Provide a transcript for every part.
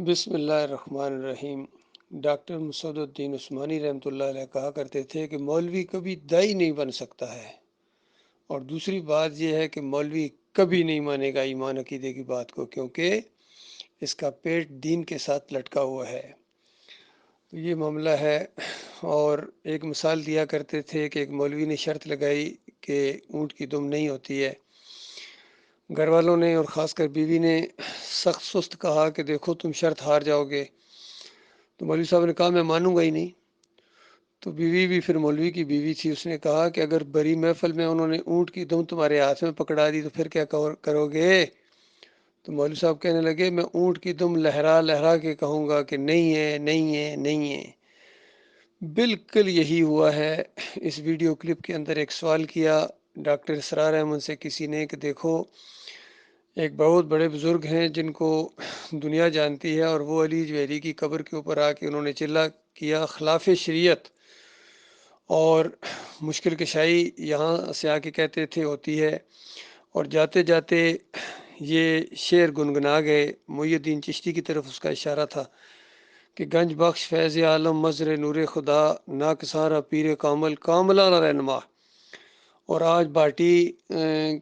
بسم اللہ الرحمن الرحیم۔ ڈاکٹر مسعود الدین عثمانی رحمۃ اللہ علیہ کہا کرتے تھے کہ مولوی کبھی دائی نہیں بن سکتا ہے، اور دوسری بات یہ ہے کہ مولوی کبھی نہیں مانے گا ایمان عقیدے کی بات کو، کیونکہ اس کا پیٹ دین کے ساتھ لٹکا ہوا ہے۔ تو یہ معاملہ ہے۔ اور ایک مثال دیا کرتے تھے کہ ایک مولوی نے شرط لگائی کہ اونٹ کی دم نہیں ہوتی ہے۔ گھر والوں نے اور خاص کر بیوی نے سخت سست کہا کہ دیکھو تم شرط ہار جاؤ گے، تو مولوی صاحب نے کہا میں مانوں گا ہی نہیں۔ تو بیوی بھی پھر مولوی کی بیوی تھی، اس نے کہا کہ اگر بڑی محفل میں انہوں نے اونٹ کی دم تمہارے ہاتھ میں پکڑا دی تو پھر کیا کرو گے؟ تو مولوی صاحب کہنے لگے میں اونٹ کی دم لہرا لہرا کے کہوں گا کہ نہیں ہے نہیں ہے نہیں ہے۔ بالکل یہی ہوا ہے۔ اس ویڈیو کلپ کے اندر ایک سوال کیا ڈاکٹر اسرار احمد سے کسی نے کہ دیکھو ایک بہت بڑے بزرگ ہیں جن کو دنیا جانتی ہے، اور وہ علی جویری کی قبر کے اوپر آ کے انہوں نے چلا کیا خلاف شریعت اور مشکل کشائی یہاں سے آ کے کہتے تھے ہوتی ہے، اور جاتے جاتے یہ شعر گنگنا گئے۔ محی الدین چشتی کی طرف اس کا اشارہ تھا کہ گنج بخش فیض عالم مظہر نور خدا ناکسارہ پیر کامل کاملانہ رہنما۔ اور آج باٹی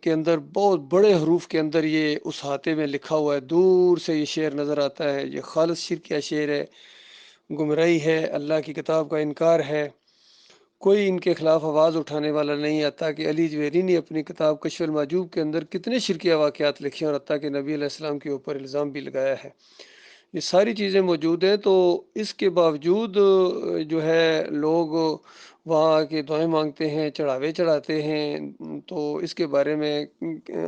کے اندر بہت بڑے حروف کے اندر یہ اس ہاتے میں لکھا ہوا ہے، دور سے یہ شعر نظر آتا ہے۔ یہ خالص شرکیہ شعر ہے، گمراہی ہے، اللہ کی کتاب کا انکار ہے۔ کوئی ان کے خلاف آواز اٹھانے والا نہیں آتا کہ علی جویری نے اپنی کتاب کشف المحجوب کے اندر کتنے شرکیہ واقعات لکھے ہیں، اور حتیٰ کہ نبی علیہ السلام کے اوپر الزام بھی لگایا ہے۔ یہ ساری چیزیں موجود ہیں، تو اس کے باوجود جو ہے لوگ وہاں کے دعائیں مانگتے ہیں، چڑھاوے چڑھاتے ہیں۔ تو اس کے بارے میں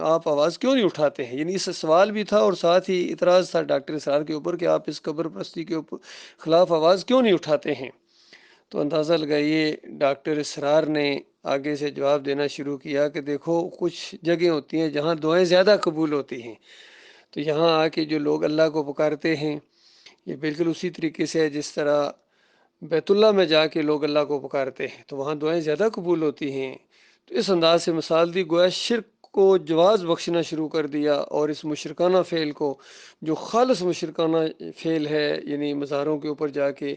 آپ آواز کیوں نہیں اٹھاتے ہیں؟ یعنی اس سوال بھی تھا اور ساتھ ہی اعتراض تھا ڈاکٹر اسرار کے اوپر کہ آپ اس قبر پرستی کے اوپر خلاف آواز کیوں نہیں اٹھاتے ہیں؟ تو اندازہ لگائیے ڈاکٹر اسرار نے آگے سے جواب دینا شروع کیا کہ دیکھو کچھ جگہیں ہوتی ہیں جہاں دعائیں زیادہ قبول ہوتی ہیں، تو یہاں آ کے جو لوگ اللہ کو پکارتے ہیں یہ بالکل اسی طریقے سے ہے جس طرح بیت اللہ میں جا کے لوگ اللہ کو پکارتے ہیں تو وہاں دعائیں زیادہ قبول ہوتی ہیں۔ تو اس انداز سے مثال دی، گویا شرک کو جواز بخشنا شروع کر دیا، اور اس مشرکانہ فعل کو جو خالص مشرکانہ فعل ہے، یعنی مزاروں کے اوپر جا کے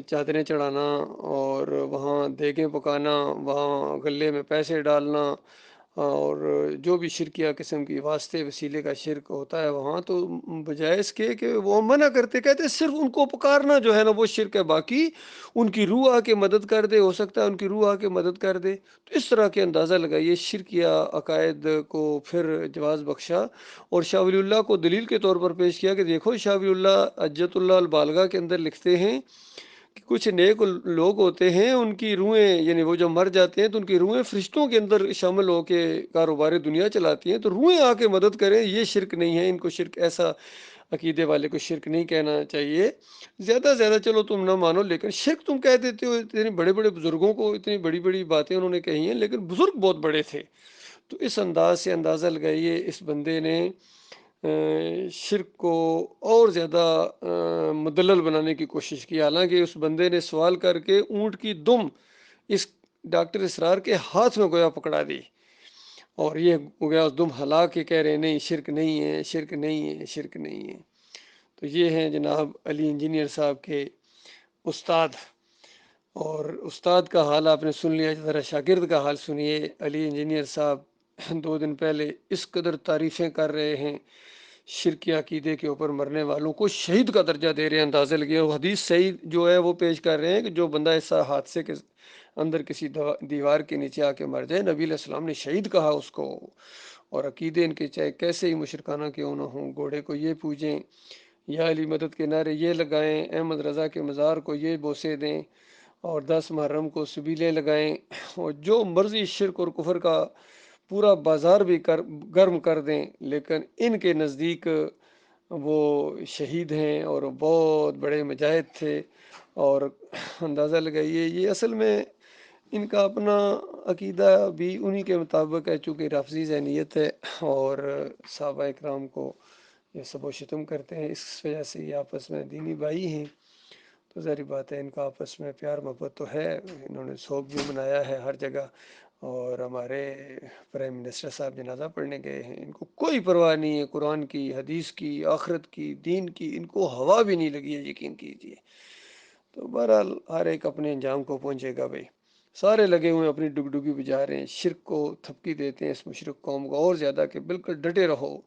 چادریں چڑھانا اور وہاں دیگیں پکانا، وہاں غلے میں پیسے ڈالنا، اور جو بھی شرکیہ قسم کی واسطے وسیلے کا شرک ہوتا ہے وہاں، تو بجائے اس کے کہ وہ منع کرتے، کہتے صرف ان کو پکارنا جو ہے نا وہ شرک ہے، باقی ان کی روح آ کے مدد کر دے، ہو سکتا ہے ان کی روح آ کے مدد کر دے۔ تو اس طرح کے اندازہ لگائیے شرکیہ عقائد کو پھر جواز بخشا، اور شاہ ولی اللہ کو دلیل کے طور پر پیش کیا کہ دیکھو شاہ ولی اللہ حجت اللہ البالغہ کے اندر لکھتے ہیں کہ کچھ نیک لوگ ہوتے ہیں، ان کی روحیں یعنی وہ جو مر جاتے ہیں تو ان کی روحیں فرشتوں کے اندر شامل ہو کے کاروبار دنیا چلاتی ہیں، تو روحیں آ کے مدد کریں، یہ شرک نہیں ہے۔ ان کو شرک، ایسا عقیدے والے کو شرک نہیں کہنا چاہیے۔ زیادہ سے زیادہ چلو تم نہ مانو، لیکن شرک تم کہہ دیتے ہو۔ اتنے بڑے بڑے بزرگوں کو اتنی بڑی بڑی باتیں انہوں نے کہی ہیں، لیکن بزرگ بہت بڑے تھے۔ تو اس انداز سے اندازہ لگائیے اس بندے نے شرک کو اور زیادہ مدلل بنانے کی کوشش کی، حالانکہ اس بندے نے سوال کر کے اونٹ کی دم اس ڈاکٹر اسرار کے ہاتھ میں گویا پکڑا دی، اور یہ گویا اس دم ہلا کے کہہ رہے نہیں شرک نہیں ہے، شرک نہیں ہے، شرک نہیں ہے۔ تو یہ ہیں جناب علی انجینئر صاحب کے استاد، اور استاد کا حال آپ نے سن لیا، ذرا شاگرد کا حال سنیے۔ علی انجینئر صاحب 2 دن پہلے اس قدر تعریفیں کر رہے ہیں، شرکی عقیدے کے اوپر مرنے والوں کو شہید کا درجہ دے رہے ہیں، اندازہ لگے۔ اور حدیث صحیح جو ہے وہ پیش کر رہے ہیں کہ جو بندہ اس حادثے کے اندر کسی دیوار کے نیچے آ کے مر جائے، نبی علیہ السلام نے شہید کہا اس کو۔ اور عقیدے ان کے چاہے کیسے ہی مشرکانہ کیوں نہ ہوں، گھوڑے کو یہ پوجیں، یا علی مدد کے نعرے یہ لگائیں، احمد رضا کے مزار کو یہ بوسے دیں، اور 10 محرم کو سبیلے لگائیں، اور جو مرضی شرک اور کفر کا پورا بازار بھی گرم کر دیں، لیکن ان کے نزدیک وہ شہید ہیں اور بہت بڑے مجاہد تھے۔ اور اندازہ لگائیے یہ اصل میں ان کا اپنا عقیدہ بھی انہی کے مطابق ہے، چونکہ رافضی ذہنیت ہے، اور صحابہ اکرام کو یہ سب و شتم کرتے ہیں، اس وجہ سے یہ آپس میں دینی بھائی ہیں۔ تو ظاہری بات ہے ان کا آپس میں پیار محبت تو ہے، انہوں نے سوگ بھی منایا ہے ہر جگہ، اور ہمارے پرائم منسٹر صاحب جنازہ پڑھنے گئے ہیں، ان کو کوئی پرواہ نہیں ہے قرآن کی، حدیث کی، آخرت کی، دین کی، ان کو ہوا بھی نہیں لگی ہے، یقین کیجیے۔ تو بہرحال ہر ایک اپنے انجام کو پہنچے گا بھائی، سارے لگے ہوئے ہیں اپنی ڈگڈگی بجا رہے ہیں، شرک کو تھپکی دیتے ہیں اس مشرک قوم کو اور زیادہ کہ بالکل ڈٹے رہو۔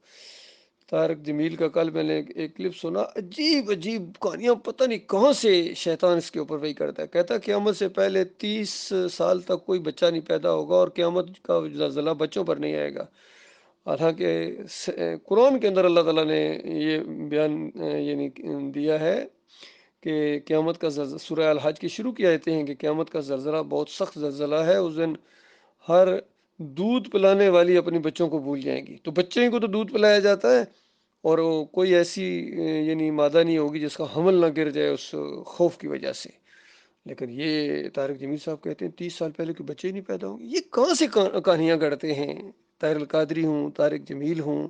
طارق جمیل کا کل میں نے ایک کلپ سنا، عجیب عجیب کہانیاں، پتہ نہیں کہاں سے شیطان اس کے اوپر وہی کرتا ہے، کہتا ہے قیامت سے پہلے 30 سال تک کوئی بچہ نہیں پیدا ہوگا اور قیامت کا زلزلہ بچوں پر نہیں آئے گا۔ حالانکہ قرآن کے اندر اللہ تعالیٰ نے یہ بیان یعنی دیا ہے کہ قیامت کا سورہ الحج کی شروع کی آیتیں ہیں کہ قیامت کا زلزلہ بہت سخت زلزلہ ہے، اس دن ہر دودھ پلانے والی اپنی بچوں کو بھول جائیں گی، تو بچے کو تو دودھ پلایا جاتا ہے اور کوئی ایسی یعنی مادہ نہیں ہوگی جس کا حمل نہ گر جائے اس خوف کی وجہ سے۔ لیکن یہ طارق جمیل صاحب کہتے ہیں 30 سال پہلے کے بچے ہی نہیں پیدا ہوں گے، یہ کہاں سے کہانیاں گڑھتے ہیں؟ طاہر القادری ہوں، طارق جمیل ہوں،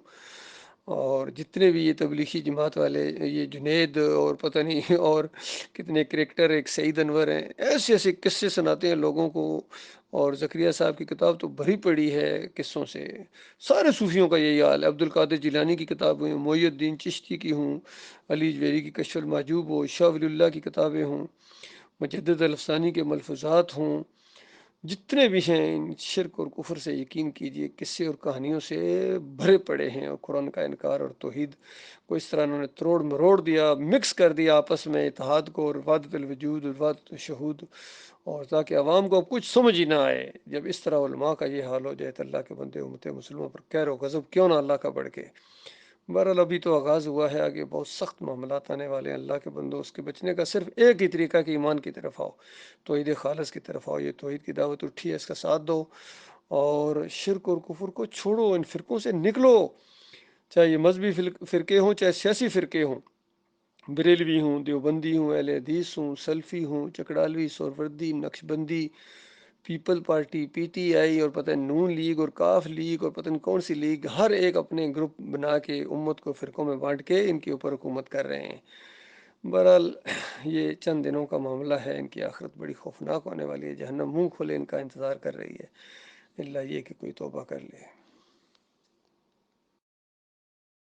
اور جتنے بھی یہ تبلیغی جماعت والے، یہ جنید اور پتہ نہیں اور کتنے کریکٹر، ایک سعید انور ہیں، ایسے ایسے قصے سناتے ہیں لوگوں کو۔ اور زکریا صاحب کی کتاب تو بھری پڑی ہے قصوں سے، سارے صوفیوں کا یہی حال ہے، عبد القادر جیلانی کی کتاب ہوئی، معی الدین چشتی کی ہوں، علی جویری کی کشف المحجوب ہو، شاہ ولی اللہ کی کتابیں ہوں، مجدد الافسانی کے ملفوظات ہوں، جتنے بھی ہیں ان شرک اور کفر سے یقین کیجئے قصے اور کہانیوں سے بھرے پڑے ہیں، اور قرآن کا انکار اور توحید کو اس طرح انہوں نے تروڑ مروڑ دیا، مکس کر دیا آپس میں اتحاد کو، اور وحدت الوجود اور وحدت الشہود، اور تاکہ عوام کو اب کچھ سمجھ ہی نہ آئے۔ جب اس طرح علماء کا یہ حال ہو جائے تو اللہ کے بندے امت مسلمہ پر قہر و غضب کیوں نہ اللہ کا بڑھ کے۔ بہرحال ابھی تو آغاز ہوا ہے، آگے بہت سخت معاملات آنے والے ہیں۔ اللہ کے بندوں، اس کے بچنے کا صرف ایک ہی طریقہ کہ ایمان کی طرف آؤ، توحید خالص کی طرف آؤ، یہ توحید کی دعوت اٹھی ہے، اس کا ساتھ دو، اور شرک اور کفر کو چھوڑو، ان فرقوں سے نکلو، چاہے یہ مذہبی فرقے ہوں، چاہے سیاسی فرقے ہوں، بریلوی ہوں، دیوبندی ہوں، اہل حدیث ہوں، سلفی ہوں، چکڑالوی، سہروردی، نقشبندی، People Party, P T I, اور پتہ نون لیگ اور کاف لیگ اور پتہ نہیں کون سی لیگ، ہر ایک اپنے گروپ بنا کے امت کو فرقوں میں بانٹ کے ان کے اوپر حکومت کر رہے ہیں۔ بہرحال یہ چند دنوں کا معاملہ ہے، ان کی آخرت بڑی خوفناک ہونے والی ہے، جہنم منہ کھولے ان کا انتظار کر رہی ہے، اللہ یہ کہ کوئی توبہ کر لے۔